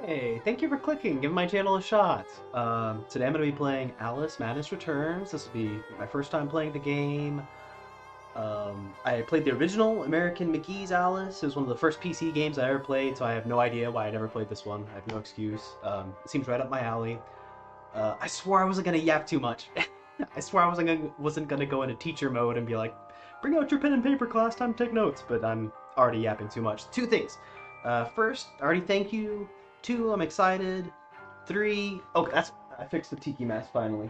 Hey, thank you for clicking. Give my channel a shot. Today I'm going to be playing Alice Madness Returns. This will be my first time playing the game. I played the original American McGee's Alice. It was one of the first PC games I ever played, so I have no idea why I never played this one. I have no excuse. It seems right up my alley. I swore I wasn't going to yap too much. I swore I wasn't gonna go into teacher mode and be like, bring out your pen and paper, class, time to take notes, but I'm already yapping too much. Two things. First, already thank you. Two, I'm excited. Three, okay, I fixed the tiki mask finally.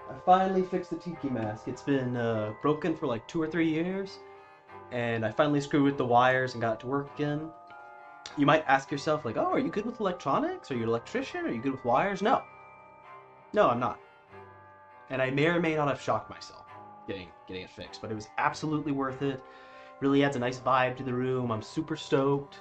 I finally fixed the tiki mask. It's been broken for like 2 or 3 years, and I finally screwed with the wires and got it to work again. You might ask yourself, like, oh, are you good with electronics? Are you an electrician? Are you good with wires? No. No, I'm not. And I may or may not have shocked myself getting it fixed, but it was absolutely worth it. Really adds a nice vibe to the room. I'm super stoked.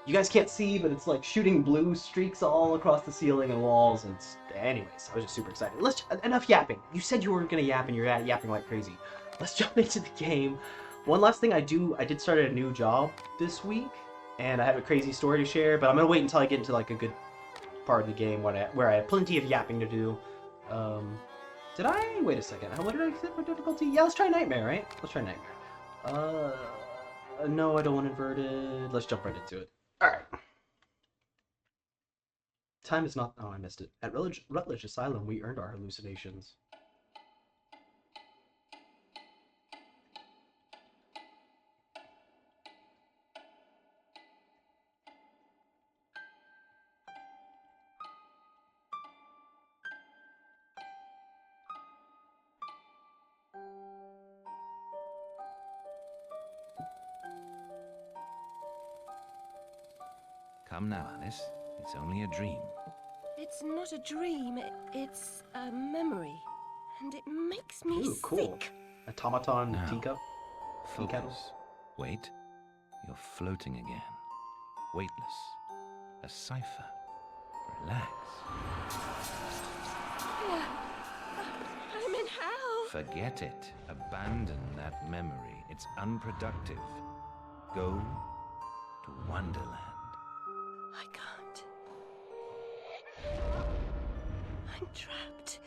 You guys can't see, but it's like shooting blue streaks all across the ceiling and walls. And anyways, I was just super excited. Enough yapping. You said you weren't gonna yap, and you're yapping like crazy. Let's jump into the game. One last thing I did start a new job this week, and I have a crazy story to share. But I'm gonna wait until I get into like a good part of the game where I have plenty of yapping to do. Did I? Wait a second. What did I set for difficulty? Yeah, let's try Nightmare, right? Let's try Nightmare. No, I don't want inverted. Let's jump right into it. Alright. Time is not... Oh, I missed it. At Rutledge Asylum, we earned our hallucinations. Come now, Alice. It's only a dream. It's not a dream, it's a memory. And it makes me Ooh, cool. sick. Automaton Now, teacup. Focus. Wait. You're floating again. Weightless. A cipher. Relax. I'm in hell. Forget it. Abandon that memory. It's unproductive. Go to Wonderland. I can't. I'm trapped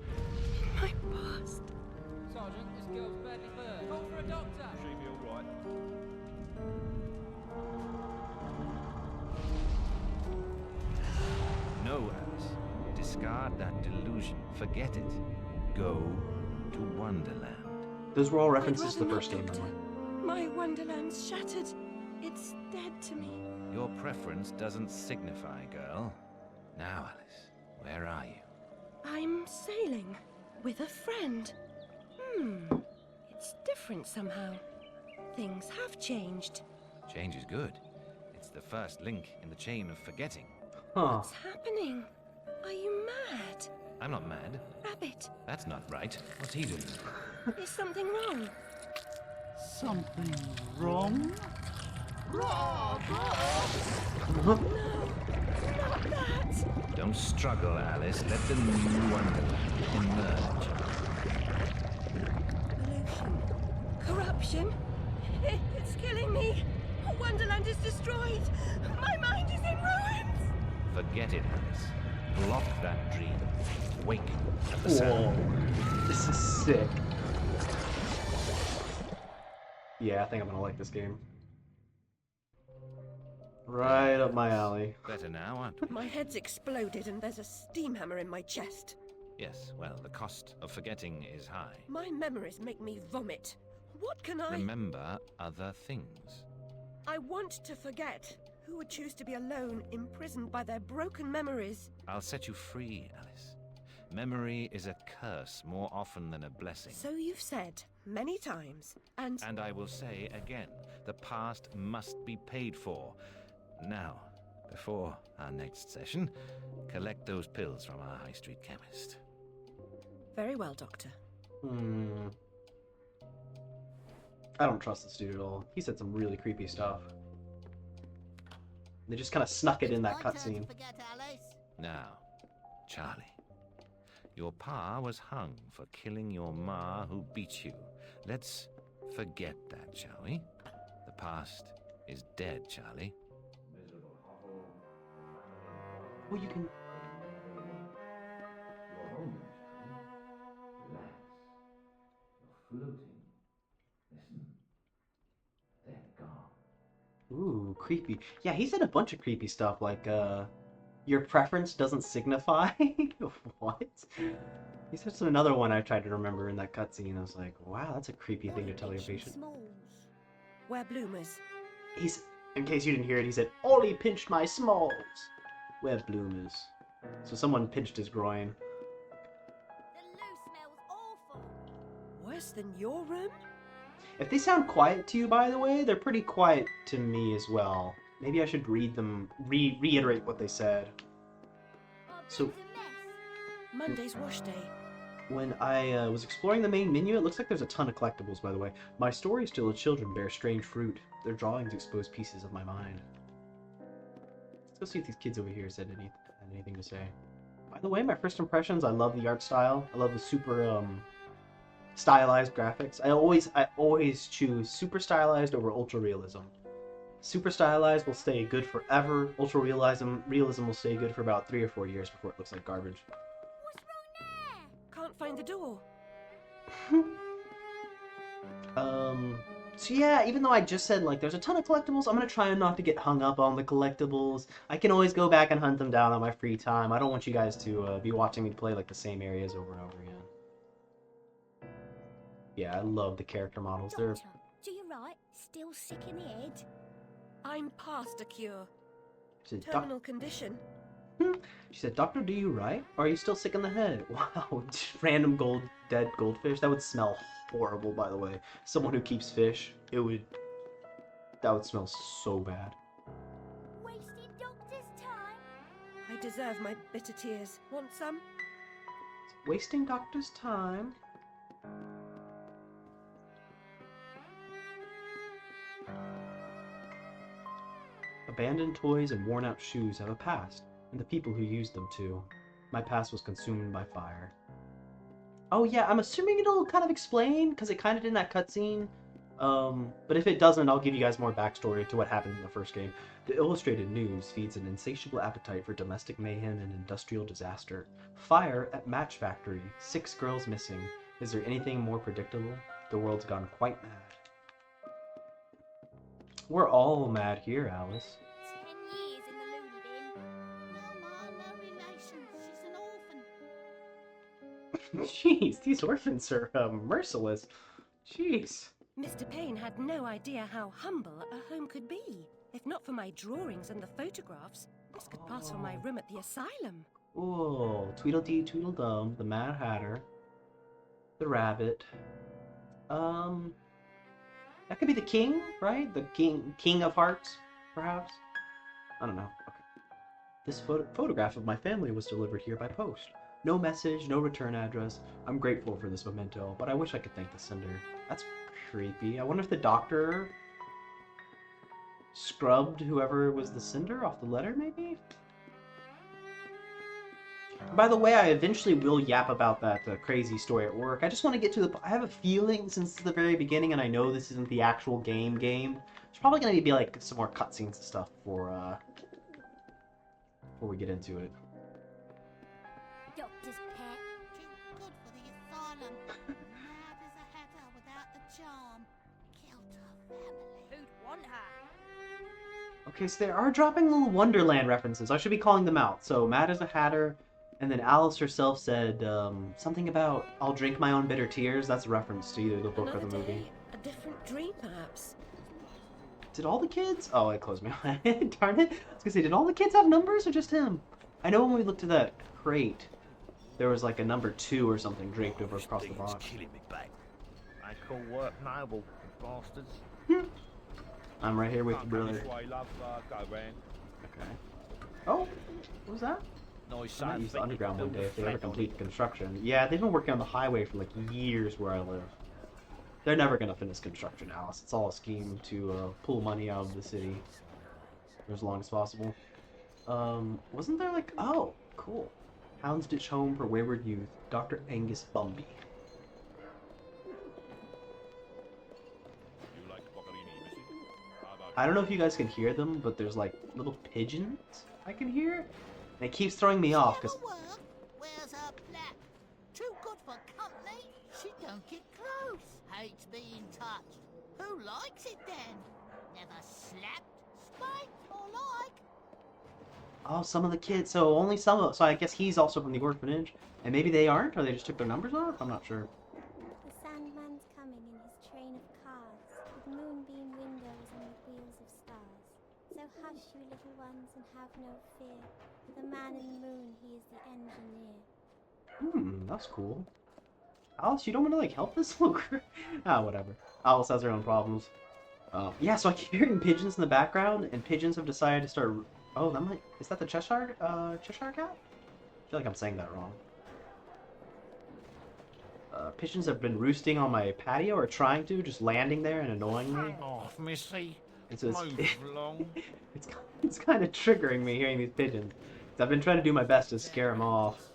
in my past. Sergeant, this girl's badly burned. Call for a doctor! She'll be alright. No, Alice. Discard that delusion. Forget it. Go to Wonderland. Those were all I'd references to the rather first not, game, by the Doctor. way. My Wonderland's shattered. It's dead to me. Your preference doesn't signify, girl. Now, Alice, where are you? I'm sailing with a friend. It's different somehow. Things have changed. Change is good. It's the first link in the chain of forgetting. Huh. What's happening? Are you mad? I'm not mad. Rabbit, That's not right. What's he doing? is something wrong? Something wrong? Not that! Don't struggle, Alice. Let the new Wonderland emerge. Pollution. Corruption. It's killing me. Wonderland is destroyed. My mind is in ruins. Forget it, Alice. Block that dream. Wake at the Whoa. sound. This is sick. Yeah, I think I'm gonna like this game. Right up my alley. Better now, aren't we? My head's exploded and there's a steam hammer in my chest. Yes, well, the cost of forgetting is high. My memories make me vomit. What can I... Remember other things. I want to forget. Who would choose to be alone, imprisoned by their broken memories? I'll set you free, Alice. Memory is a curse more often than a blessing. So you've said many times, and And I will say again, the past must be paid for. Now, before our next session, collect those pills from our high street chemist. very well, Doctor. I don't trust this dude at all. He said some really creepy stuff. They just kind of snuck it in that cutscene. Now, Charlie, your pa was hung for killing your ma who beat you. Let's forget that, shall we? The past is dead, Charlie. Well, you can. You're home. Relax. You're floating. Listen. They're gone. Ooh, creepy. Yeah, he said a bunch of creepy stuff like, your preference doesn't signify. What? He said another one I tried to remember in that cutscene. I was like, wow, that's a creepy thing to tell your patient. We're bloomers. He's, in case you didn't hear it, he said, Ollie pinched my smalls. We're bloomers. So someone pinched his groin. The loo smells awful. Worse than your room? If they sound quiet to you, by the way, they're pretty quiet to me as well. Maybe I should read them, reiterate what they said. Our So- bed's a mess. Monday's wash day. When I was exploring the main menu, it looks like there's a ton of collectibles, by the way. My stories to the children bear strange fruit. Their drawings expose pieces of my mind. Let's go see if these kids over here had anything to say. By the way, my first impressions, I love the art style. I love the super stylized graphics. I always choose super stylized over ultra realism. Super stylized will stay good forever. Ultra realism will stay good for about 3 or 4 years before it looks like garbage. What's wrong Can't find the door. So yeah, even though I just said, like, there's a ton of collectibles, I'm gonna try not to get hung up on the collectibles. I can always go back and hunt them down on my free time. I don't want you guys to be watching me play, like, the same areas over and over again. Yeah, I love the character models. there? They're... Doctor, do you right? Still sick in the head? I'm past a cure. She said, Terminal condition. She said, Doctor, do you right? Or are you still sick in the head? Wow, random dead goldfish. That would smell horrible, by the way. Someone who keeps fish, that would smell so bad. Wasting doctor's time? I deserve my bitter tears. Want some? Wasting doctor's time. Abandoned toys and worn out shoes have a past, and the people who used them too. My past was consumed by fire. Oh yeah, I'm assuming it'll kind of explain, because it kind of did in that cutscene. But if it doesn't, I'll give you guys more backstory to what happened in the first game. The Illustrated News feeds an insatiable appetite for domestic mayhem and industrial disaster. Fire at match factory. 6 girls missing. Is there anything more predictable? The world's gone quite mad. We're all mad here, Alice. 10 years in the loony bin. No, Ma, no relation. She's an orphan. Jeez, these orphans are merciless. Jeez. Mr. Payne had no idea how humble a home could be. If not for my drawings and the photographs, this could pass for my room at the asylum. Oh, Tweedledee Tweedledum, the Mad Hatter, the Rabbit. That could be the king, right? The king of hearts, perhaps? I don't know. Okay. This photograph of my family was delivered here by post. No message, no return address. I'm grateful for this memento, but I wish I could thank the sender. That's creepy. I wonder if the doctor scrubbed whoever was the sender off the letter, maybe? By the way, I eventually will yap about that crazy story at work. I just want to get to the... I have a feeling since the very beginning, and I know this isn't the actual game. There's probably going to be like some more cutscenes and stuff before we get into it. Doctor's pet. Too good for the asylum. Mad as a hatter without the charm. Killed her family. Who'd want her? Okay, so they are dropping little Wonderland references. I should be calling them out. So, Mad as a Hatter, and then Alice herself said something about, I'll drink my own bitter tears. That's a reference to either the book or the Another movie. day, a different dream, perhaps. Did all the kids? Oh, I closed my eye. Darn it. I was gonna say, did all the kids have numbers or just him? I know when we looked at that crate, there was like a number 2 or something draped over across the box. Killing me back. I call work noble, bastards. I'm right here with you, brother. Okay. Okay. Oh, what was that? Nice I might use the underground one day if they ever complete construction. Yeah, they've been working on the highway for like years where I live. They're never gonna finish construction, Alice. It's all a scheme to pull money out of the city for as long as possible. Wasn't there like... Oh, cool. Houndsditch Home for Wayward Youth, Dr. Angus Bumby. I don't know if you guys can hear them, but there's like little pigeons I can hear. And it keeps throwing me off because Never work. Where's her plaque? Too good for company. She don't get close. Hates being touched. Who likes it then? Never slapped, spanked, or like. oh, some of the kids. So only some of. So I guess he's also from the orphanage, and maybe they aren't, or they just took their numbers off. I'm not sure. The Sandman's coming in his train of cars, with moonbeam windows and with wheels of stars. So hush, you little ones, and have no fear. For the man in the moon, he is the engineer. That's cool. Alice, you don't want to like help this little girl? Ah, whatever. Alice has her own problems. Yeah, so I keep hearing pigeons in the background, and pigeons have decided to start. Oh, that might. Is that the Cheshire Cat? I feel like I'm saying that wrong. Pigeons have been roosting on my patio, or trying to, just landing there and annoying me. Oh, Missy. It's just, Move along. it's kind of triggering me hearing these pigeons. I've been trying to do my best to scare them off.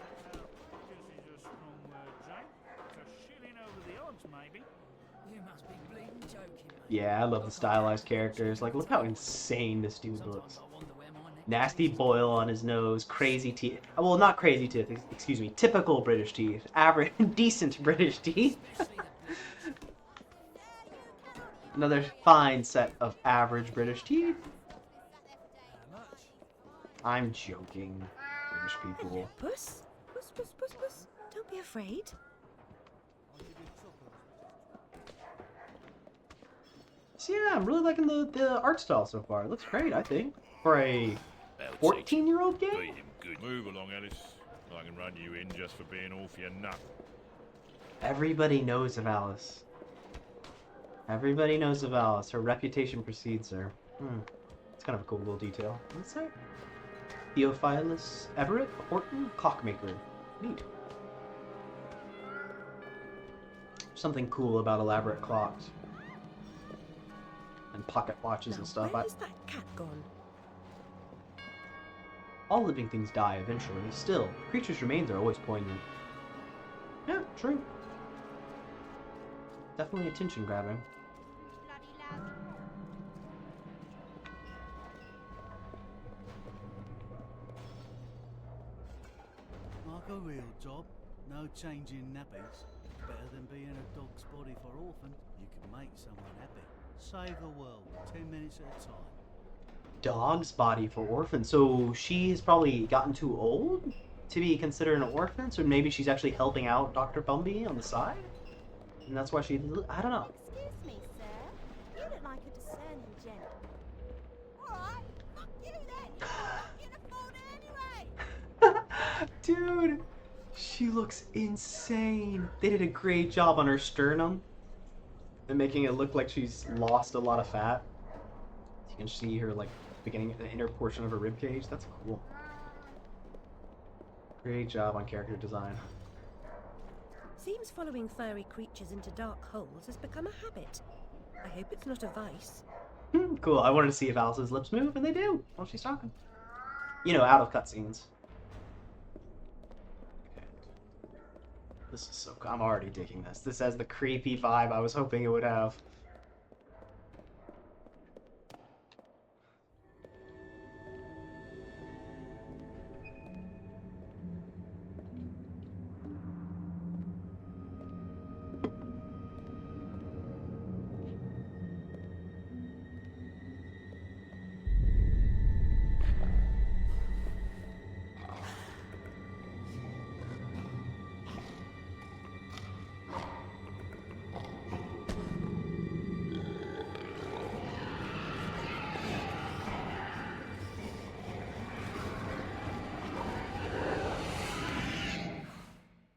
Yeah, I love the stylized characters. Like, look how insane this dude looks. Nasty boil on his nose, crazy teeth. Well, not crazy teeth, excuse me. Typical British teeth. Average, decent British teeth. Another fine set of average British teeth. I'm joking, British people. Puss? Puss, puss, puss, puss. Don't be afraid. So yeah, I'm really liking the art style so far. It looks great, I think. For a 14-year-old game? Beat him good. Move along, Alice. I can run you in just for being off your nut. Everybody knows of Alice. Everybody knows of Alice. Her reputation precedes her. It's kind of a cool little detail. What's that? Theophilus Everett Horton Clockmaker. Neat. Something cool about elaborate clocks. And pocket watches and stuff. Where has that cat gone? All living things die eventually. Still, creatures' remains are always poignant. Yeah, true. Definitely attention grabbing. Like a real job, no changing nappies. Better than being a dog's body for orphan. You can make someone happy. Save the world, 10 minutes at a time. Dog's body for orphan. So she has probably gotten too old to be considered an orphan. So maybe she's actually helping out Dr. Bumby on the side, and that's why she. I don't know. Excuse me, sir. You look like a discerning gent. Alright, fuck you then. You can afford it anyway. Dude, she looks insane. They did a great job on her sternum and making it look like she's lost a lot of fat. You can see her like beginning the inner portion of her rib cage. That's cool. Great job on character design. Seems following furry creatures into dark holes has become a habit. I hope it's not a vice. Cool. I wanted to see if Alice's lips move, and they do while she's talking. You know, out of cutscenes. Okay. This is so cool. I'm already digging this. This has the creepy vibe I was hoping it would have.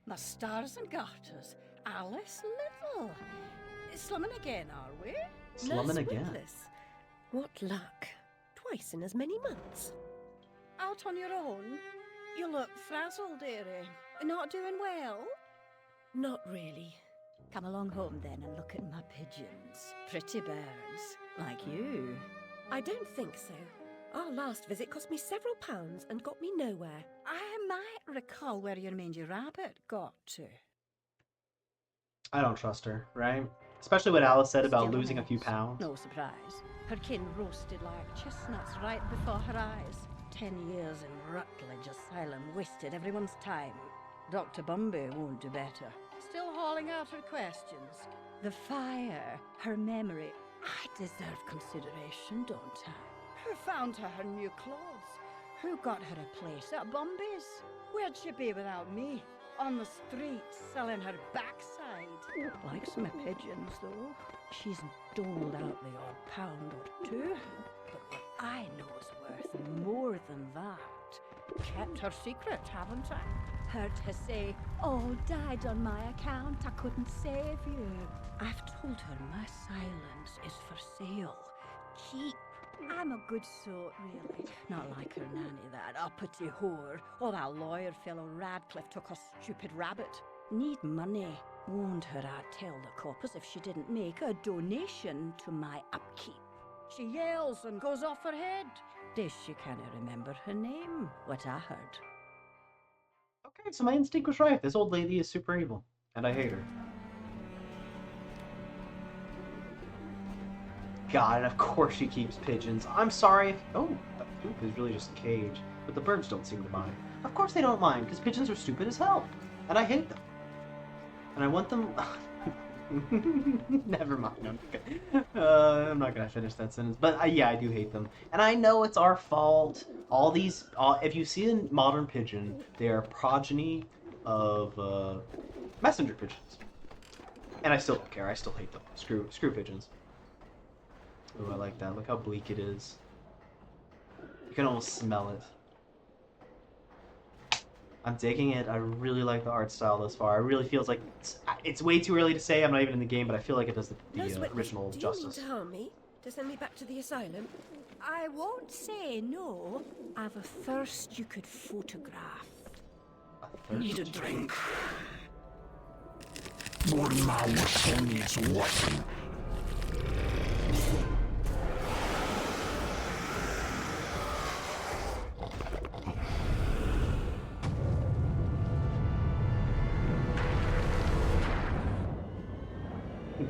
My stars and garters, Alice Little. Slumming again, are we? Slumming Nurse again. Witless. What luck. Twice in as many months. Out on your own? You look frazzled, dearie. Not doing well? Not really. Come along home then and look at my pigeons. Pretty birds, like you. I don't think so. Our last visit cost me several pounds and got me nowhere. I might recall where your mangy rabbit got to. I don't trust her, right? Especially what Alice said about Still losing a few mess. pounds. No surprise. Her kin roasted like chestnuts right before her eyes. 10 years in Rutledge Asylum wasted everyone's time. Dr. Bumby won't do better. Still hauling out her questions. The fire, her memory. I deserve consideration, don't I? Who found her her new clothes? Who got her a place at Bumby's? Where'd she be without me? On the streets, selling her backside. Likes my pigeons, though. She's doled out the odd pound or two. But what I know is worth more than that. Kept her secret, haven't I? Heard her say, "Oh, died on my account, I couldn't save you." I've told her my silence is for sale. Cheap. I'm a good sort, really. Not like her nanny, that uppity whore. Or that lawyer fellow Radcliffe took a stupid rabbit. Need money. Warned her I'd tell the coppers if she didn't make a donation to my upkeep. She yells and goes off her head. Does she can't remember her name, what I heard. Okay, so my instinct was right. This old lady is super evil, and I hate her. God, and of course she keeps pigeons. I'm sorry if... Oh, that coop is really just a cage. But the birds don't seem to mind. Of course they don't mind, because pigeons are stupid as hell. And I hate them. And I want them... Never mind. I'm not gonna finish that sentence. But yeah, I do hate them. And I know it's our fault. All these... if you see a modern pigeon, they are progeny of messenger pigeons. And I still don't care. I still hate them. Screw pigeons. Ooh, I like that. Look how bleak it is. You can almost smell it. I'm digging it. I really like the art style thus far. It really feels like it's way too early to say. I'm not even in the game, but I feel like it does the original justice. Do you mean to harm me? To send me back to the asylum? I won't say no. I've a thirst you could photograph. Need a drink.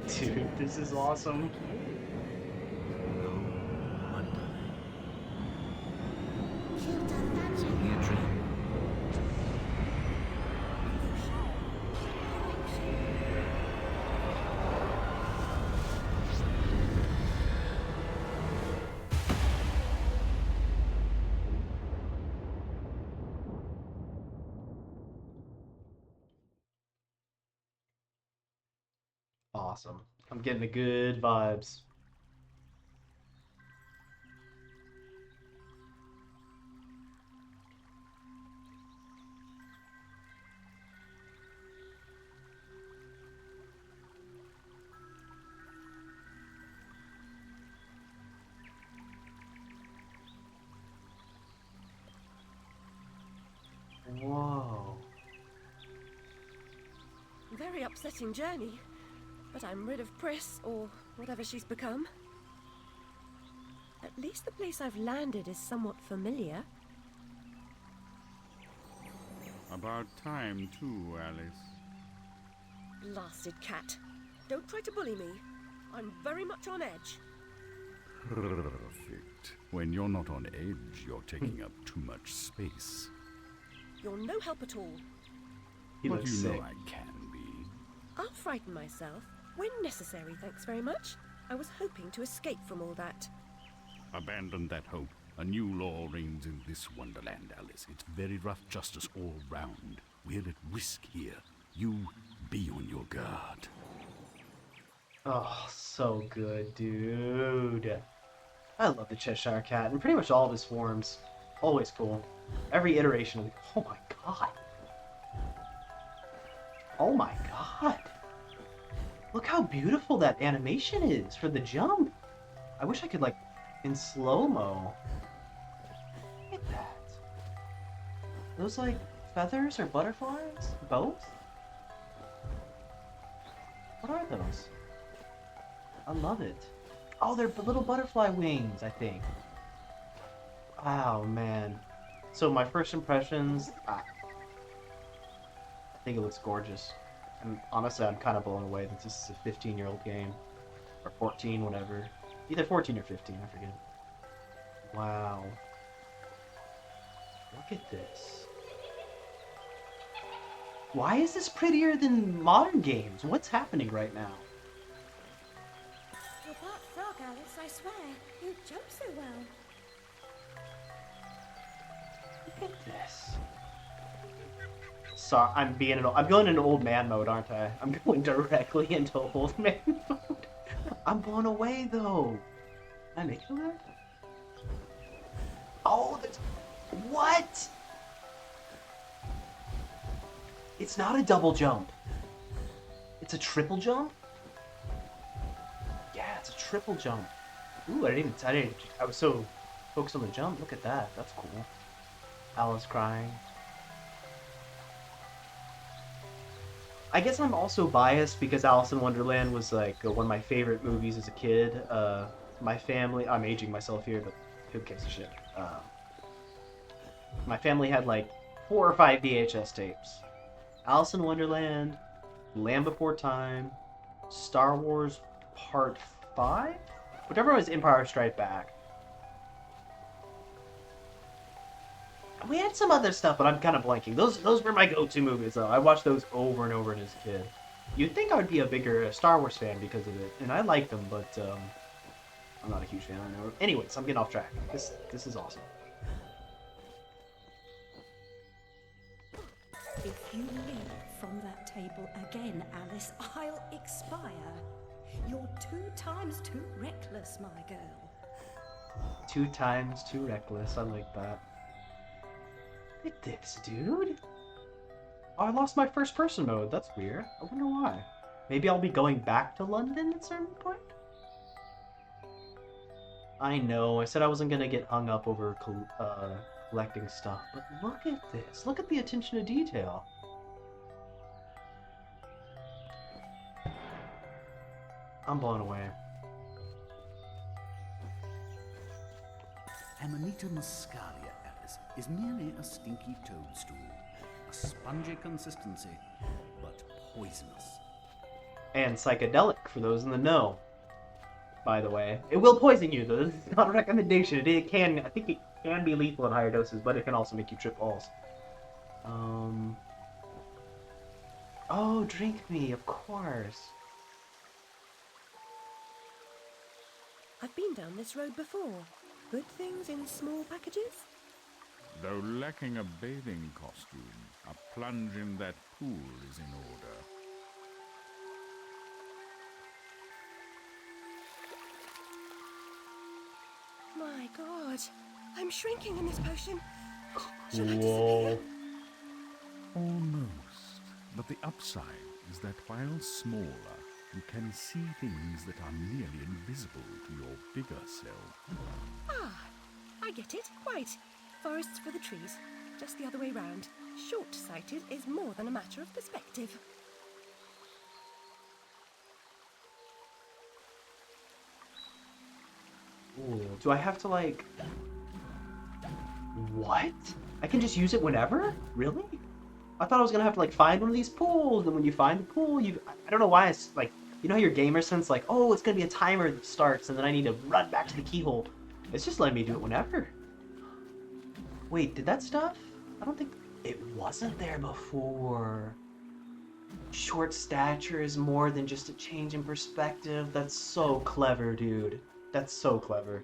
Dude, this is awesome. Awesome. I'm getting the good vibes. Whoa. Very upsetting journey. But I'm rid of Priss, or whatever she's become. At least the place I've landed is somewhat familiar. About time, too, Alice. Blasted cat. Don't try to bully me. I'm very much on edge. Perfect. When you're not on edge, you're taking up too much space. You're no help at all. But you know I can be. I'll frighten myself. When necessary, thanks very much. I was hoping to escape from all that. Abandon that hope. A new law reigns in this Wonderland, Alice. It's very rough justice all round. We're at risk here. You be on your guard. Oh, so good, dude. I love the Cheshire Cat, and pretty much all of his forms. Always cool. Every iteration of the... Oh my god. Oh my god. Look how beautiful that animation is for the jump. I wish I could, like, in slow-mo. Look at that. Those, like, feathers or butterflies? Both? What are those? I love it. Oh, they're little butterfly wings, I think. Wow, man. So my first impressions, I think it looks gorgeous. And honestly, I'm kind of blown away that this is a 15-year-old game. Or 14, whatever. Either 14 or 15, I forget. Wow. Look at this. Why is this prettier than modern games? What's happening right now? You're part frog, Alice, I swear. You jump so well. Look at this. Sorry, I'm going into old man mode, aren't I? I'm going directly into old man mode. I'm blown away though. Can I make it there? Oh, that's... What? It's not a double jump. It's a triple jump? Yeah, it's a triple jump. Ooh, I was so focused on the jump. Look at that. That's cool. Alice crying. I guess I'm also biased because Alice in Wonderland was like one of my favorite movies as a kid. My family, I'm aging myself here, but who gives a shit? My family had like 4 or 5 VHS tapes. Alice in Wonderland, Land Before Time, Star Wars Part 5? Whichever was Empire Strikes Back. We had some other stuff, but I'm kind of blanking. Those were my go-to movies, though. I watched those over and over as a kid. You'd think I would be a bigger Star Wars fan because of it, and I like them, but I'm not a huge fan. I know. Anyways, I'm getting off track. This is awesome. If you leave from that table again, Alice, I'll expire. You're 2 times too reckless, my girl. 2 times too reckless. I like that. Look at this, dude. Oh, I lost my first person mode. That's weird. I wonder why. Maybe I'll be going back to London at a certain point? I know. I said I wasn't going to get hung up over collecting stuff, but look at this. Look at the attention to detail. I'm blown away. Amanita muscaria, Alice, is merely a stinky toadstool. A spongy consistency, but poisonous. And psychedelic, for those in the know. By the way. It will poison you, though. This is not a recommendation. I think it can be lethal in higher doses, but it can also make you trip balls. Oh, drink me, of course. I've been down this road before. Good things in small packages? Though lacking a bathing costume, a plunge in that pool is in order. My God, I'm shrinking in this potion. Should I Whoa. disappear? Almost. But the upside is that while smaller, you can see things that are nearly invisible to your bigger self. Ah, I get it. Right. Forests for the trees. Just the other way round. Short-sighted is more than a matter of perspective. Ooh, do I have to, like... What? I can just use it whenever? Really? I thought I was gonna have to, like, find one of these pools, and when you find the pool, I don't know why it's, like... You know how your gamer sense, like, oh, it's gonna be a timer that starts, and then I need to run back to the keyhole. It's just letting me do it whenever. Wait, did that stuff? I don't think... It wasn't there before. Short stature is more than just a change in perspective. That's so clever, dude. That's so clever.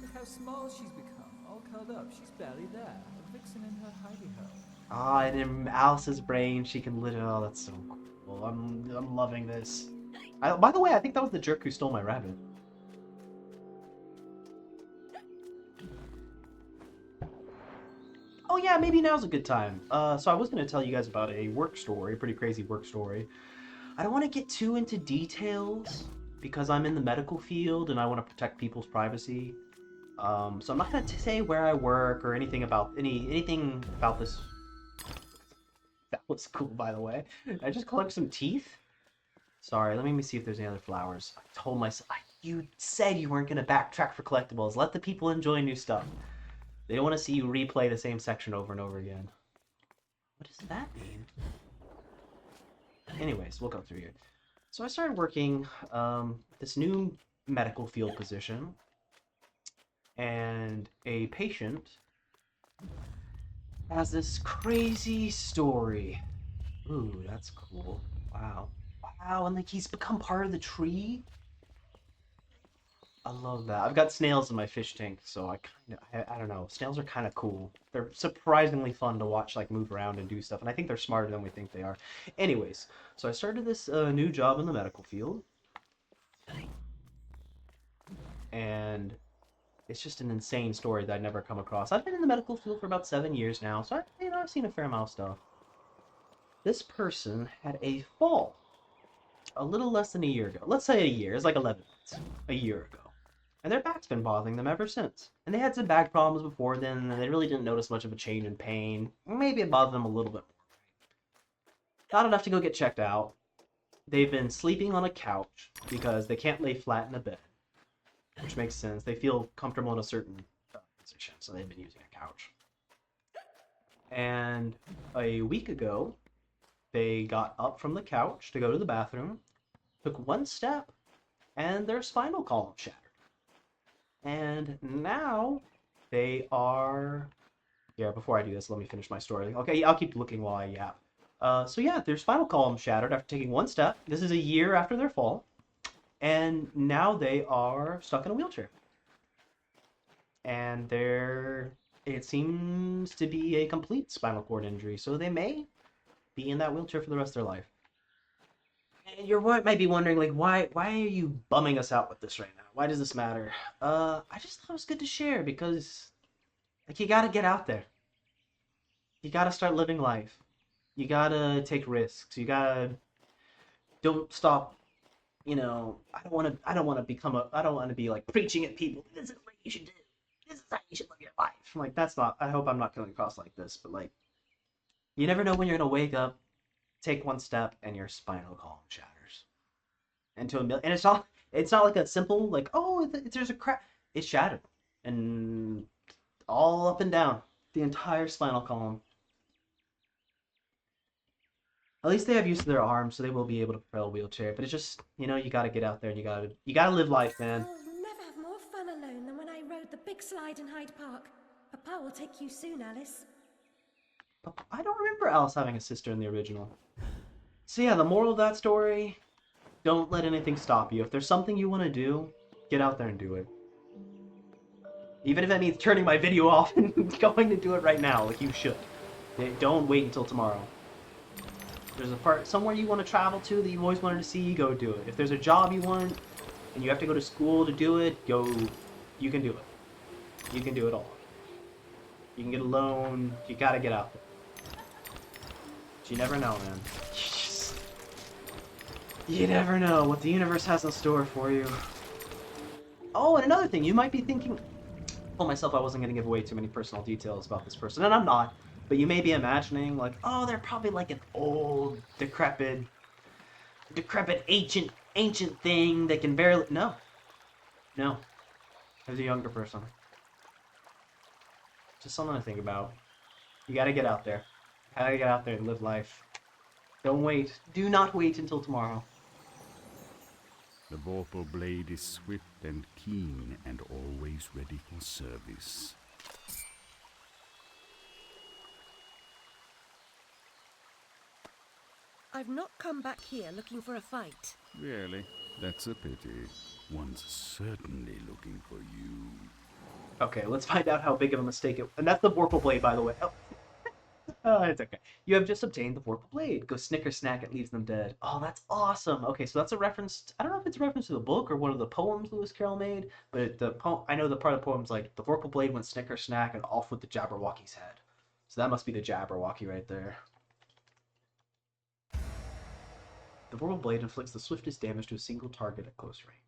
Look how small she's become, all curled up. She's barely there. A vixen in her hidey-hole. Ah, and in Alice's brain, she can literally... Oh, that's so cool. I'm loving this. By the way, I think that was the jerk who stole my rabbit. Oh yeah, maybe now's a good time. So I was going to tell you guys about a work story, a pretty crazy work story. I don't want to get too into details because I'm in the medical field and I want to protect people's privacy. So I'm not going to say where I work or anything about anything about this. That was cool, by the way. I just collect some teeth. Sorry, let me see if there's any other flowers. I told myself, you said you weren't going to backtrack for collectibles. Let the people enjoy new stuff. They don't want to see you replay the same section over and over again. What does that mean? Anyways, we'll go through here. So I started working this new medical field position, and a patient has this crazy story. Ooh, that's cool. Wow. Wow, and like he's become part of the tree? I love that. I've got snails in my fish tank, so I don't know. Snails are kind of cool. They're surprisingly fun to watch, like move around and do stuff, and I think they're smarter than we think they are. Anyways, so I started this new job in the medical field, and it's just an insane story that I'd never come across. I've been in the medical field for about 7 years now, so I've seen a fair amount of stuff. This person had a fall a little less than a year ago. Let's say a year. It's like 11 months. A year ago. And their back's been bothering them ever since. And they had some back problems before then, and they really didn't notice much of a change in pain. Maybe it bothered them a little bit more. Not enough to go get checked out. They've been sleeping on a couch because they can't lay flat in a bed. Which makes sense. They feel comfortable in a certain position, so they've been using a couch. And a week ago, they got up from the couch to go to the bathroom, took one step, and their spinal column shattered. And now they are... Yeah, before I do this, let me finish my story. Okay, I'll keep looking while I yap. So yeah, their spinal column shattered after taking one step. This is a year after their fall. And now they are stuck in a wheelchair. And it seems to be a complete spinal cord injury. So they may be in that wheelchair for the rest of their life. And you might be wondering, like, why are you bumming us out with this right now? Why does this matter? I just thought it was good to share because, like, you gotta get out there. You gotta start living life. You gotta take risks. Don't stop. I don't want to be like preaching at people. This is what you should do. This is how you should live your life. I'm like, that's not. I hope I'm not coming across like this, but like, you never know when you're gonna wake up, take one step, and your spinal column shatters. And it's not like a simple like, oh, there's a crack. It's shattered, and all up and down the entire spinal column. At least they have use of their arms, so they will be able to propel a wheelchair. But it's just, you gotta get out there and you gotta live life, man. I'll never have more fun alone than when I rode the big slide in Hyde Park. Papa will take you soon, Alice. I don't remember Alice having a sister in the original. So yeah, the moral of that story, don't let anything stop you. If there's something you want to do, get out there and do it. Even if that means turning my video off and going to do it right now, like you should. Don't wait until tomorrow. There's a part somewhere you want to travel to that you've always wanted to see, go do it. If there's a job you want and you have to go to school to do it, you can do it. You can do it all. You can get a loan, you gotta get out there. But you never know, man. You never know what the universe has in store for you. Oh, and another thing, you might be thinking... I told myself I wasn't going to give away too many personal details about this person, and I'm not. But you may be imagining, like, oh, they're probably like an old, decrepit, ancient thing that can barely... No. There's a younger person. Just something to think about. You gotta get out there. Gotta get out there and live life. Don't wait. Do not wait until tomorrow. The vorpal blade is swift and keen and always ready for service. I've not come back here looking for a fight. Really? That's a pity. One's certainly looking for you. Okay, let's find out how big of a mistake it... And that's the vorpal blade, by the way. Oh, it's okay. You have just obtained the vorpal blade. Go snicker snack, it leaves them dead. Oh, that's awesome. Okay, so that's a reference... I don't know if it's a reference to the book or one of the poems Lewis Carroll made, but I know the part of the poem's like, the vorpal blade went snicker snack and off with the Jabberwocky's head. So that must be the Jabberwocky right there. The vorpal blade inflicts the swiftest damage to a single target at close range.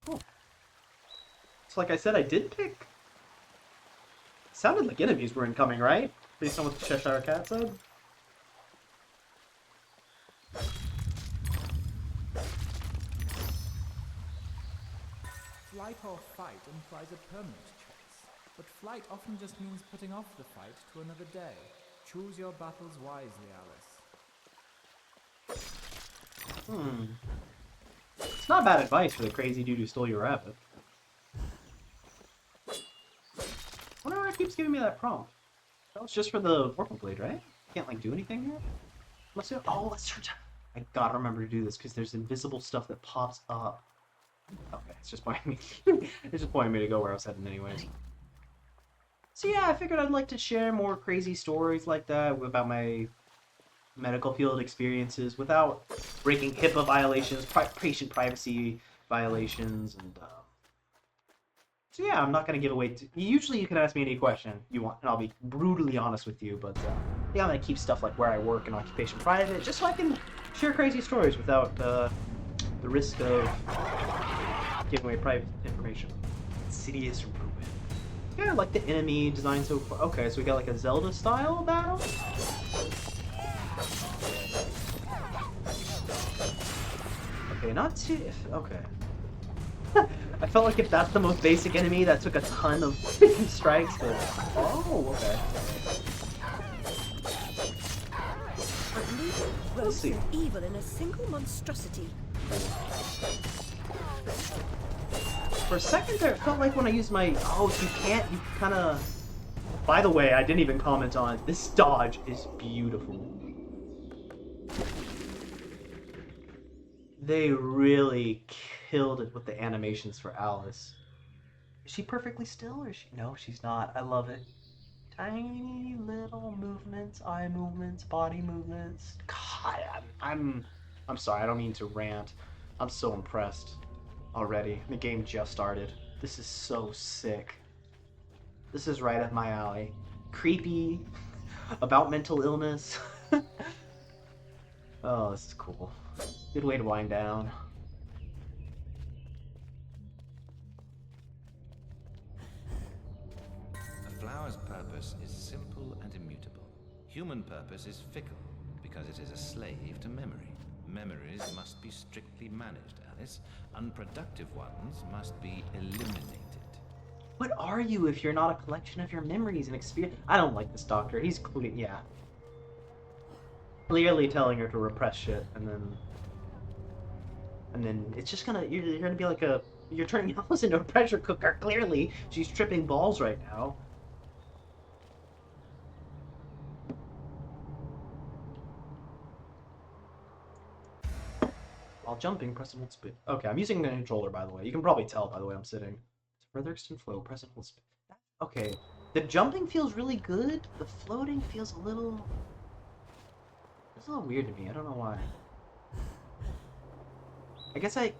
Cool. So like I said, I did pick... Sounded like enemies were incoming, right? Based on what the Cheshire Cat said? Flight or fight implies a permanent choice, but flight often just means putting off the fight to another day. Choose your battles wisely, Alice. It's not bad advice for the crazy dude who stole your rabbit. I wonder why it keeps giving me that prompt. That was just for the Vorpal Blade, right? Can't, like, do anything here? Let's do... Oh, let's search... I gotta remember to do this, because there's invisible stuff that pops up. Okay, it's just pointing me... it's just pointing me to go where I was heading anyways. So yeah, I figured I'd like to share more crazy stories like that about my medical field experiences without breaking HIPAA violations, patient privacy violations, and so yeah, I'm not gonna give away. Usually, you can ask me any question you want, and I'll be brutally honest with you. But yeah, I'm gonna keep stuff like where I work and occupation private, just so I can share crazy stories without the risk of giving away private information. Insidious ruin. Yeah, I like the enemy design so far. Okay, so we got like a Zelda style battle. Okay, not too... Okay. I felt like if that's the most basic enemy, that took a ton of strikes, but... Oh, okay. We'll see. Evil in a single monstrosity. For a second there, it felt like when I used my... Oh, you can't... You kind of... By the way, I didn't even comment on it. This dodge is beautiful. They really killed it with the animations for Alice. Is she perfectly still, or is she... No, she's not. I love it. Tiny little movements, eye movements, body movements. God, I'm sorry, I don't mean to rant. I'm so impressed already. The game just started. This is so sick. This is right up my alley. Creepy, about mental illness. Oh, this is cool. Good way to wind down. A flower's purpose is simple and immutable. Human purpose is fickle, because it is a slave to memory. Memories must be strictly managed, Alice. Unproductive ones must be eliminated. What are you if you're not a collection of your memories and experience? I don't like this doctor. He's yeah. Clearly telling her to repress shit, and then it's just gonna... You're gonna be like a... You're turning Alice into a pressure cooker, clearly. She's tripping balls right now. While jumping, press and hold spin. Okay, I'm using the controller, by the way. You can probably tell by the way I'm sitting. To further extend flow, press and hold spin. Okay, the jumping feels really good. The floating feels a little... It's a little weird to me. I don't know why. I guess I'm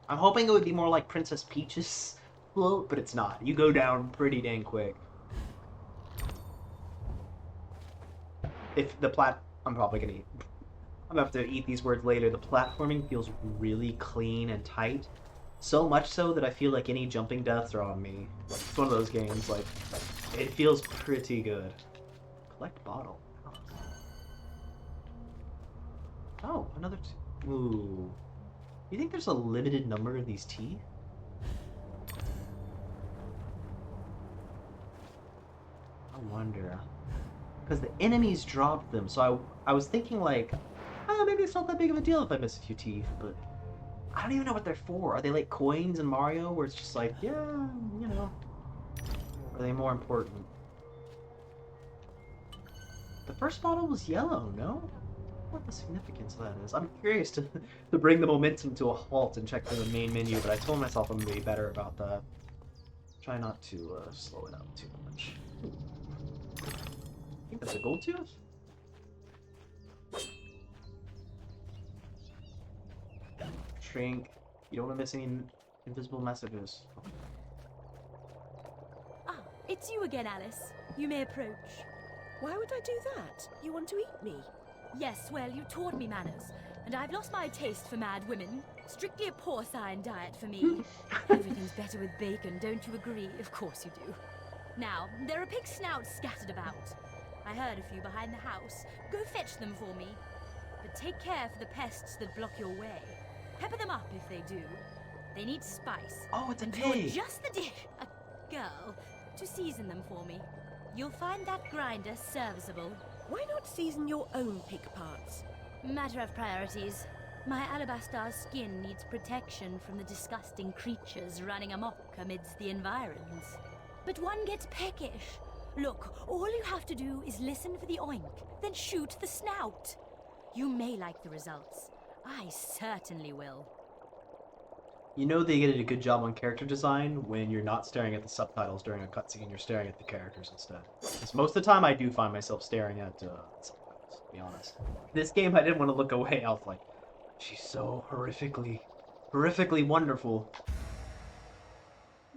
hoping it would be more like Princess Peach's float, but it's not. You go down pretty dang quick. If the I'm probably gonna eat. I'm gonna have to eat these words later. The platforming feels really clean and tight. So much so that I feel like any jumping deaths are on me. It's one of those games, like, it feels pretty good. Collect bottle. Oh, another... Ooh. You think there's a limited number of these teeth? I wonder. Because the enemies dropped them, so I was thinking like, oh, maybe it's not that big of a deal if I miss a few teeth, but I don't even know what they're for. Are they like coins in Mario where it's just like, yeah, you know. Are they more important? The first bottle was yellow, no? What the significance of that is. I'm curious to bring the momentum to a halt and check the main menu, but I told myself I'm going to be better about that. Try not to slow it up too much. I think that's a gold tooth? Shrink. You don't want to miss any invisible messages. Ah, it's you again, Alice. You may approach. Why would I do that? You want to eat me? Yes, well, you taught me manners, and I've lost my taste for mad women. Strictly a porcine diet for me. Everything's better with bacon, don't you agree? Of course you do. Now, there are pig snouts scattered about. I heard a few behind the house. Go fetch them for me. But take care for the pests that block your way. Pepper them up if they do. They need spice. Oh, it's a and pig! you're just the a girl to season them for me. You'll find that grinder serviceable. Why not season your own pig parts? Matter of priorities. My alabaster skin needs protection from the disgusting creatures running amok amidst the environs. But one gets peckish. Look, all you have to do is listen for the oink, then shoot the snout. You may like the results. I certainly will. You know they did a good job on character design when you're not staring at the subtitles during a cutscene, you're staring at the characters instead. Because most of the time I do find myself staring at subtitles, to be honest. This game I didn't want to look away, I was like, she's so horrifically wonderful.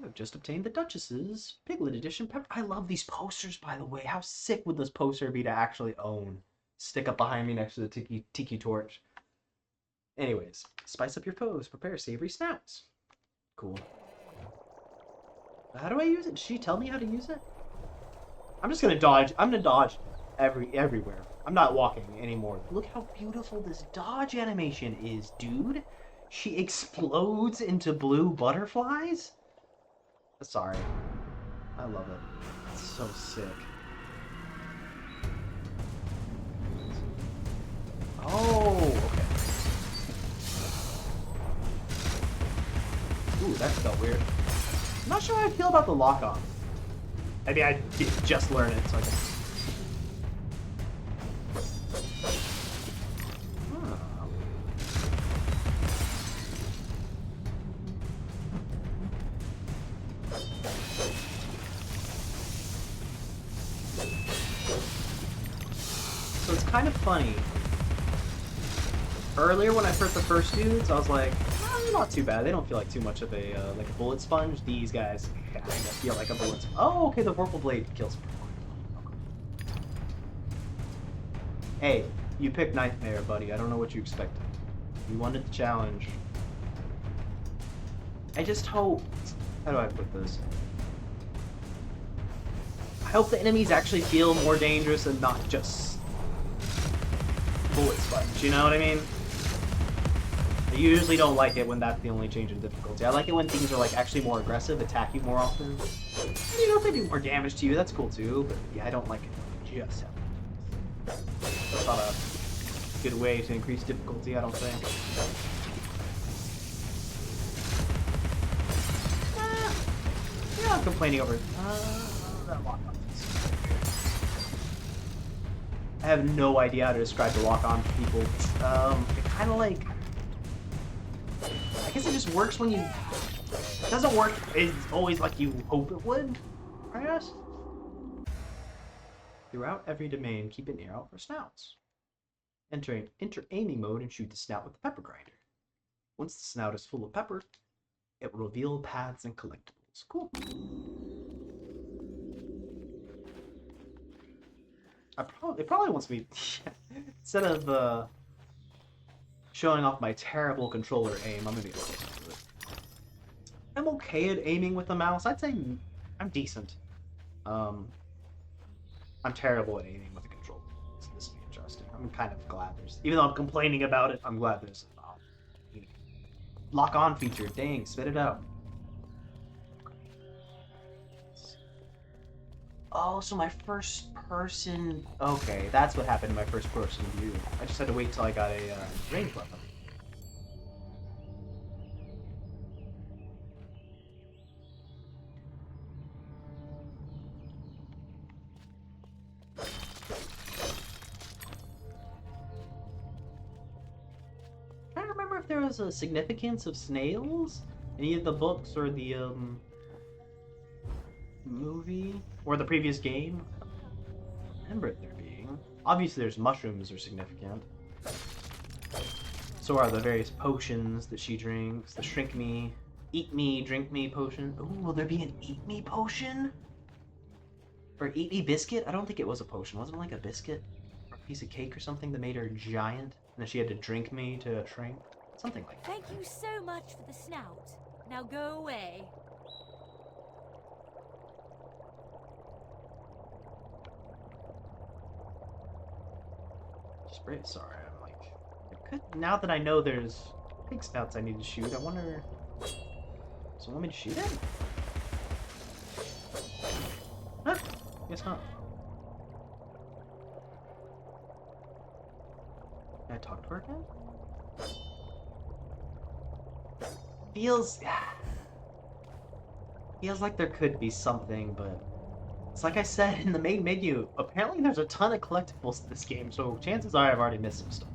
I've just obtained the Duchess's Piglet Edition pepper. I love these posters, by the way. How sick would this poster be to actually own? Stick up behind me next to the tiki torch. Anyways, spice up your foes. Prepare savory snouts. Cool. How do I use it? Did she tell me how to use it? I'm just gonna dodge. I'm gonna dodge everywhere. I'm not walking anymore. Look how beautiful this dodge animation is, dude. She explodes into blue butterflies? Sorry. I love it. It's so sick. Oh, okay. Ooh, that felt weird. I'm not sure how I feel about the lock-on. I mean, I did just learn it, so I can... So it's kind of funny. Earlier when I first the first dudes, I was like, oh, they're not too bad. They don't feel like too much of a like a bullet sponge. These guys kind of feel like a bullet sponge. Oh, okay, the Vorpal Blade kills me. Hey, you picked Nightmare, buddy. I don't know what you expected. You wanted the challenge. I just hope... How do I put this? I hope the enemies actually feel more dangerous and not just bullet sponge, you know what I mean? I usually don't like it when that's the only change in difficulty. I like it when things are like actually more aggressive, attack you more often. And, you know, if they do more damage to you, that's cool too, but yeah, I don't like it just that's not a good way to increase difficulty, I don't think. Yeah, I'm complaining over that lock-on. I have no idea how to describe the lock-on to people. It kind of like... I guess it just works when you... It doesn't work it's always like you hope it would, I guess. Throughout every domain, keep an ear out for snouts. Enter aiming mode and shoot the snout with the pepper grinder. Once the snout is full of pepper, it will reveal paths and collectibles. Cool. It probably wants me... Instead of showing off my terrible controller aim, I'm gonna be closer to it. I'm okay at aiming with the mouse. I'd say I'm decent. I'm terrible at aiming with a controller. So this will be interesting. I'm kind of glad there's... Even though I'm complaining about it, I'm glad there's a lock-on feature. Dang, spit it out. Oh, so my first person... Okay, that's what happened in my first person view. I just had to wait until I got a range weapon. I don't remember if there was a significance of snails? Any of the books or the, movie? Or the previous game? I don't remember it there being. Obviously there's mushrooms are significant. So are the various potions that she drinks. The shrink me, eat me, drink me potion. Ooh, will there be an eat me potion? Or eat me biscuit? I don't think it was a potion. Wasn't it like a biscuit? Or a piece of cake or something that made her giant? And then she had to drink me to shrink? Something like that. Thank you so much for the snout. Now go away. Spray. Sorry, I'm like... I could, now that I know there's pig snouts I need to shoot, I wonder... Does it want me to shoot it? Huh? Guess not. Can I talk to her again? Feels like there could be something, but It's like I said in the main menu, apparently there's a ton of collectibles in this game, so chances are I've already missed some stuff.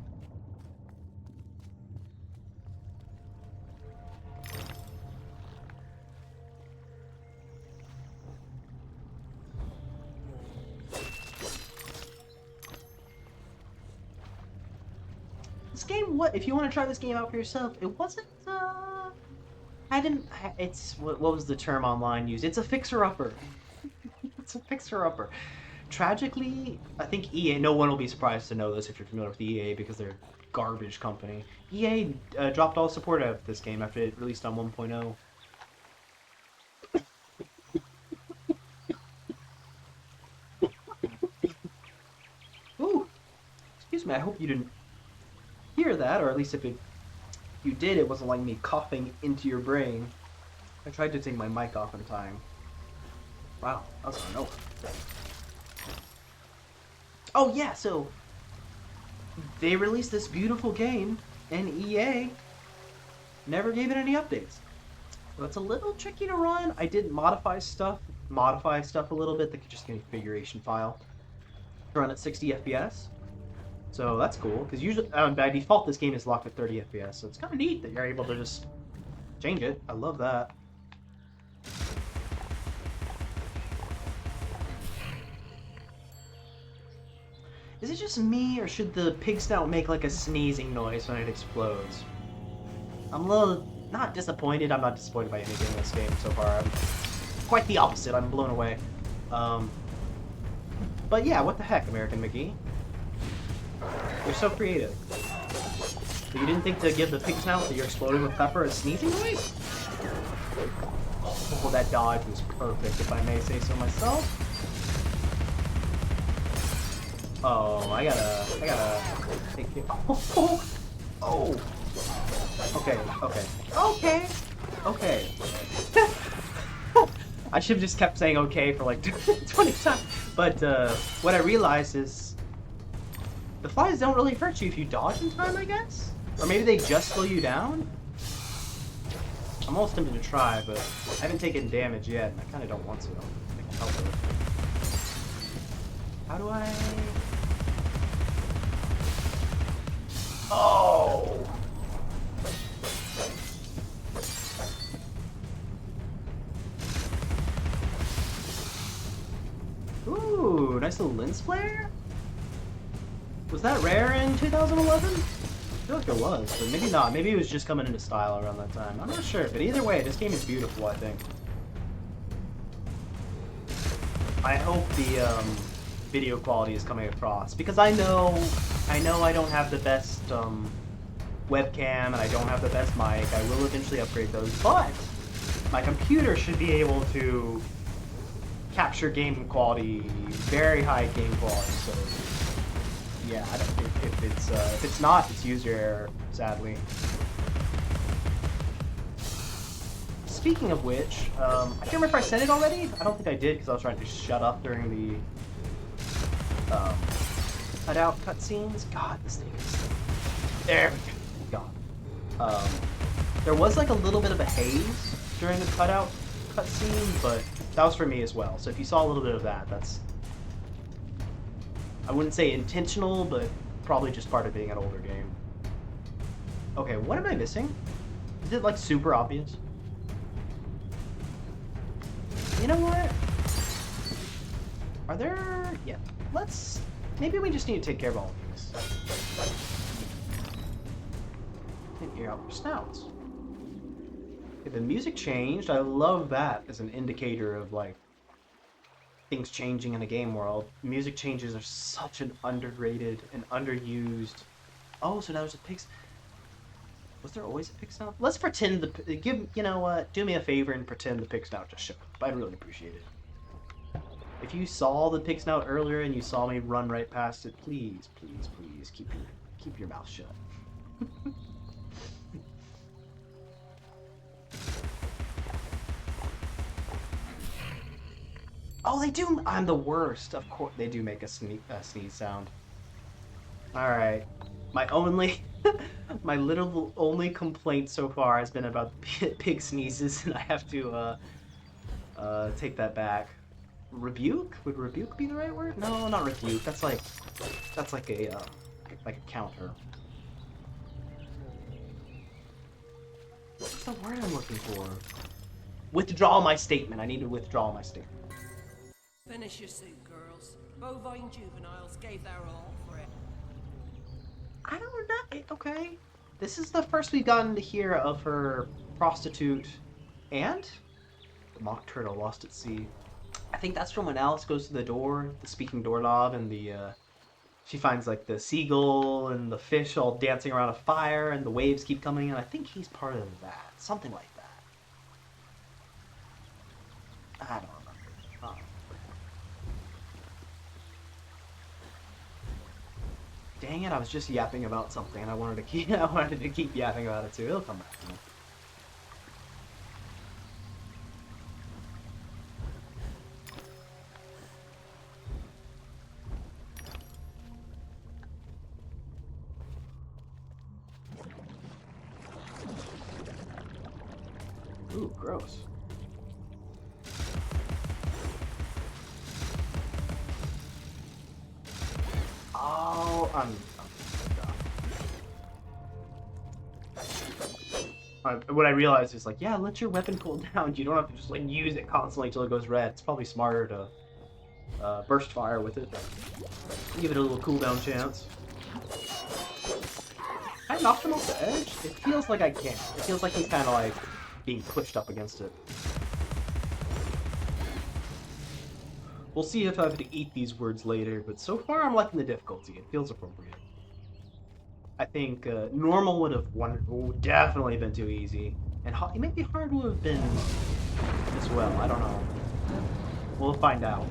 This game, if you want to try this game out for yourself, it wasn't, what was the term online used? It's a fixer-upper. It's a fixer-upper. Tragically, I think EA, no one will be surprised to know this if you're familiar with EA because they're a garbage company. EA dropped all support out of this game after it released on 1.0. Ooh, excuse me, I hope you didn't hear that, or at least if you did, it wasn't like me coughing into your brain. I tried to take my mic off in time. Wow, that was out of nowhere. Oh yeah, so they released this beautiful game, and EA never gave it any updates. So it's a little tricky to run. I did modify stuff a little bit. That could just give me a configuration file to run at 60 FPS. So that's cool, because usually by default this game is locked at 30 FPS. So it's kind of neat that you're able to just change it. I love that. Is it just me, or should the pig snout make like a sneezing noise when it explodes? I'm a little, not disappointed. I'm not disappointed by anything in this game so far. I'm quite the opposite. I'm blown away. But yeah, what the heck, American McGee? You're so creative. But you didn't think to give the pig snout that you're exploding with pepper a sneezing noise? Oh, that dodge was perfect, if I may say so myself. Oh, I gotta take it. Oh. Okay. I should have just kept saying okay for like 20 times. But what I realized is the flies don't really hurt you if you dodge in time, I guess? Or maybe they just slow you down? I'm almost tempted to try, but I haven't taken damage yet, and I kind of don't want to. I can help it. How do I... Oh! Ooh, nice little lens flare? Was that rare in 2011? I feel like it was, but maybe not. Maybe it was just coming into style around that time. I'm not sure, but either way, this game is beautiful, I think. I hope the video quality is coming across, because I know I don't have the best webcam, and I don't have the best mic. I will eventually upgrade those, but my computer should be able to capture game quality, very high game quality. So yeah, I don't think if it's not, it's user error, sadly. Speaking of which, I can't remember if I said it already. I don't think I did because I was trying to shut up during the cutout cutscenes. God, this thing is... There we go. God. There was like a little bit of a haze during the cutout cutscene, but that was for me as well. So if you saw a little bit of that, that's... I wouldn't say intentional, but probably just part of being an older game. Okay, what am I missing? Is it like super obvious? You know what? Are there... Yeah, let's... Maybe we just need to take care of all of these. And ear out their snouts. Okay, the music changed. I love that as an indicator of, like, things changing in the game world. Music changes are such an underrated and underused... Oh, so now there's a pig... Was there always a pig snout? Let's pretend the... You know what? Do me a favor and pretend the pig snout just showed up. I'd really appreciate it. If you saw the pig snout earlier and you saw me run right past it, please, please, please keep your mouth shut. Oh, they do. I'm the worst. Of course, they do make a sneeze sound. All right, my only, my little only complaint so far has been about pig sneezes, and I have to take that back. rebuke? Would rebuke be the right word? No, not rebuke. That's like a counter. What's the word I'm looking for? Withdraw my statement. I need to withdraw my statement. Finish your suit, girls. Bovine juveniles gave their all for it. I don't know. Okay. This is the first we've gotten to hear of her prostitute and the mock turtle lost at sea. I think that's from when Alice goes to the door, the speaking doorknob, and she finds like the seagull and the fish all dancing around a fire, and the waves keep coming in. I think he's part of that, something like that. I don't remember. Dang it! I was just yapping about something, and I wanted to keep yapping about it too. It'll come back to me. Ooh, gross. Oh, what I realized is like, yeah, let your weapon cool down. You don't have to just like use it constantly until it goes red. It's probably smarter to burst fire with it. Give it a little cooldown chance. I knocked him off the edge? It feels like I can't. It feels like he's kind of like being pushed up against it. We'll see if I have to eat these words later, but so far I'm liking the difficulty. It feels appropriate. I think normal would definitely been too easy, and maybe hard would have been as well. I don't know. We'll find out.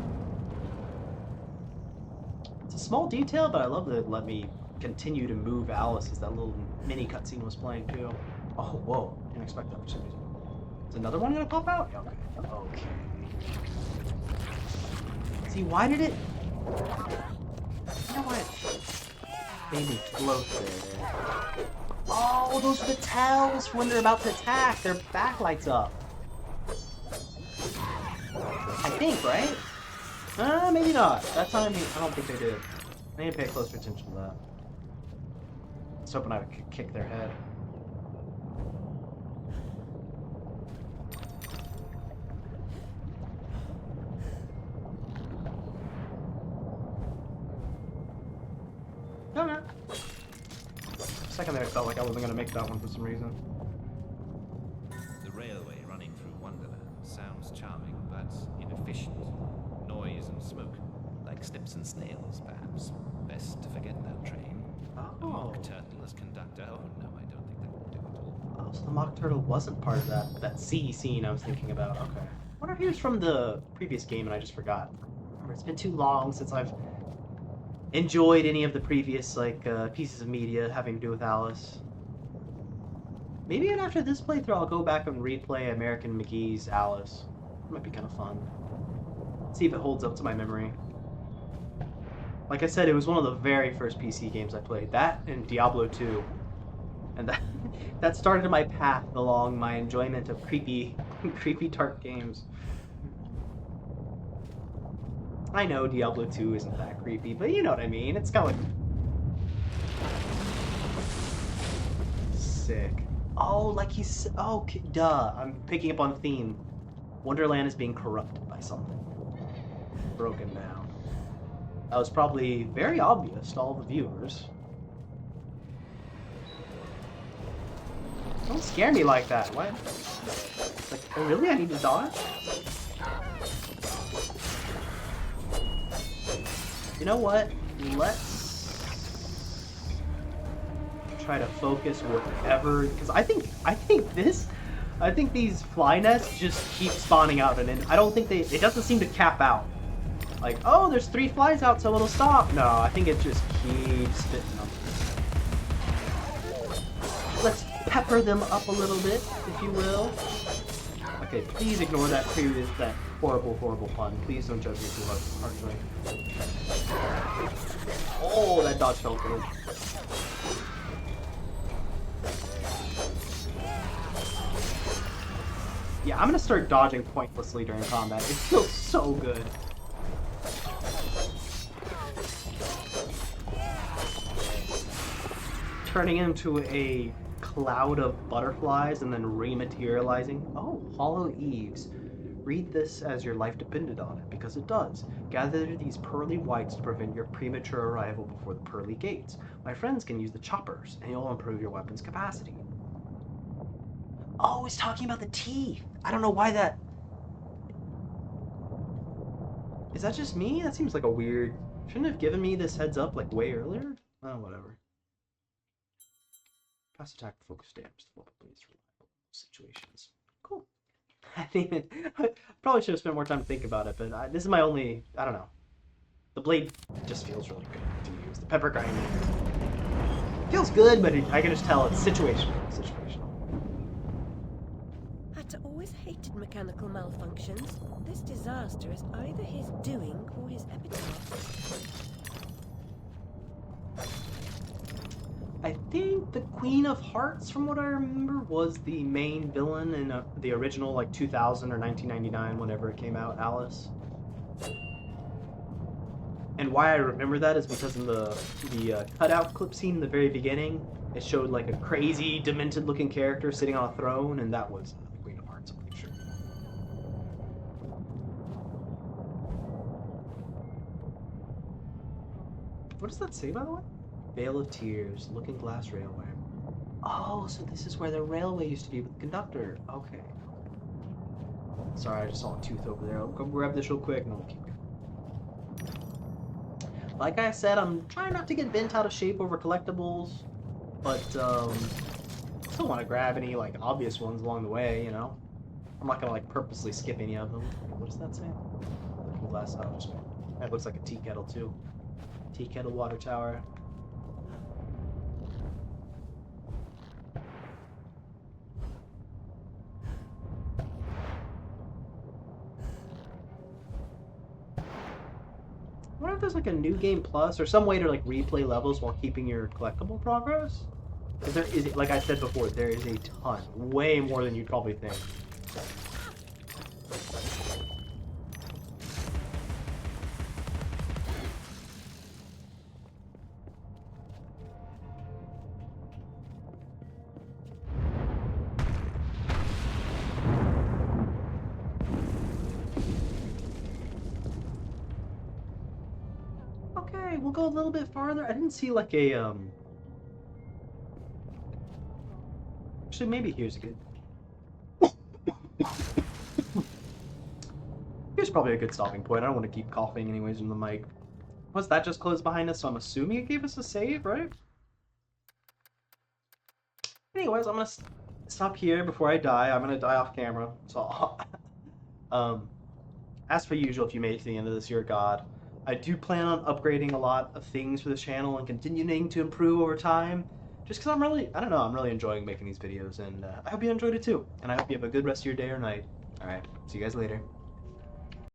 It's a small detail, but I love that it let me continue to move Alice as that little mini cutscene was playing too. Oh, whoa! Didn't expect that for some reason. Is another one gonna pop out? Okay. Okay. See, why did it? You know what? Made me float there. Oh, those are the tells when they're about to attack. Their back lights up. I think, right? Maybe not. That time, I don't think they did. I need to pay closer attention to that. I was hoping I would kick their head. Okay. For a second there, it felt like I wasn't going to make that one for some reason. The railway running through Wonderland sounds charming, but inefficient. Noise and smoke, like snips and snails, perhaps. Best to forget that train. Oh. A mock turtle as conductor? Oh no, I don't think that would do at all. Oh, so the mock turtle wasn't part of that sea scene I was thinking about. Okay. I wonder if he was from the previous game and I just forgot. Remember, it's been too long since I've enjoyed any of the previous pieces of media having to do with Alice. Maybe after this playthrough I'll go back and replay American McGee's Alice. It might be kind of fun. See if it holds up to my memory. Like I said, it was one of the very first PC games I played. That and Diablo 2. And that started my path along my enjoyment of creepy dark games. I know Diablo 2 isn't that creepy, but you know what I mean. It's got like... Sick. Oh, like he's... Oh, duh. I'm picking up on the theme. Wonderland is being corrupted by something. Broken down. That was probably very obvious to all the viewers. Don't scare me like that. What? Like, oh really? I need to dodge? You know what? Let's try to focus whatever, because I think these fly nests just keep spawning out, and I don't think it doesn't seem to cap out. Like, oh, there's 3 flies out, so it'll stop. No, I think it just keeps spitting them. Let's pepper them up a little bit, if you will. Okay, please ignore that horrible pun. Please don't judge me too harshly. Oh, that dodge felt good. Yeah, I'm gonna start dodging pointlessly during combat. It feels so good. Turning into a cloud of butterflies and then rematerializing. Oh, Hollow Eaves. Read this as your life depended on it, because it does. Gather these pearly whites to prevent your premature arrival before the pearly gates. My friends can use the choppers, and you'll improve your weapon's capacity. Oh, he's talking about the teeth. I don't know why that... Is that just me? That seems like a weird... Shouldn't have given me this heads up, like, way earlier? Oh, whatever. Fast attack focus damage. The weapon blades reliable situations. Cool. I think I probably should have spent more time to think about it, but this is my only... I don't know. The blade just feels really good to use. The pepper grinding feels good, but I can just tell it's situational. Hatter always hated mechanical malfunctions. This disaster is either his doing or his epitaph. I think the Queen of Hearts, from what I remember, was the main villain in the original, like, 2000 or 1999, whenever it came out, Alice. And why I remember that is because in the cutout clip scene in the very beginning, it showed, like, a crazy, demented-looking character sitting on a throne, and that was the Queen of Hearts, I'm pretty sure. What does that say, by the way? Vale of Tears, Looking Glass Railway. Oh, so this is where the railway used to be with the conductor. Okay. Sorry, I just saw a tooth over there. I'll go grab this real quick and I'll keep going. Like I said, I'm trying not to get bent out of shape over collectibles, but still want to grab any like obvious ones along the way, you know? I'm not gonna like purposely skip any of them. What does that say? Looking Glass, oh, just that looks like a tea kettle too. Tea kettle water tower. I wonder if there's like a new game plus or some way to like replay levels while keeping your collectible progress. Because there is, like I said before, there is a ton, way more than you'd probably think. Okay, we'll go a little bit farther. I didn't see like a Actually, maybe here's a good. Here's probably a good stopping point. I don't want to keep coughing anyways in the mic. Was that just closed behind us? So I'm assuming it gave us a save, right? Anyways, I'm gonna stop here before I die. I'm gonna die off camera. So, as per usual, if you made it to the end of this, you're a god. I do plan on upgrading a lot of things for this channel and continuing to improve over time. Just because I'm really enjoying making these videos, and I hope you enjoyed it too. And I hope you have a good rest of your day or night. Alright, see you guys later.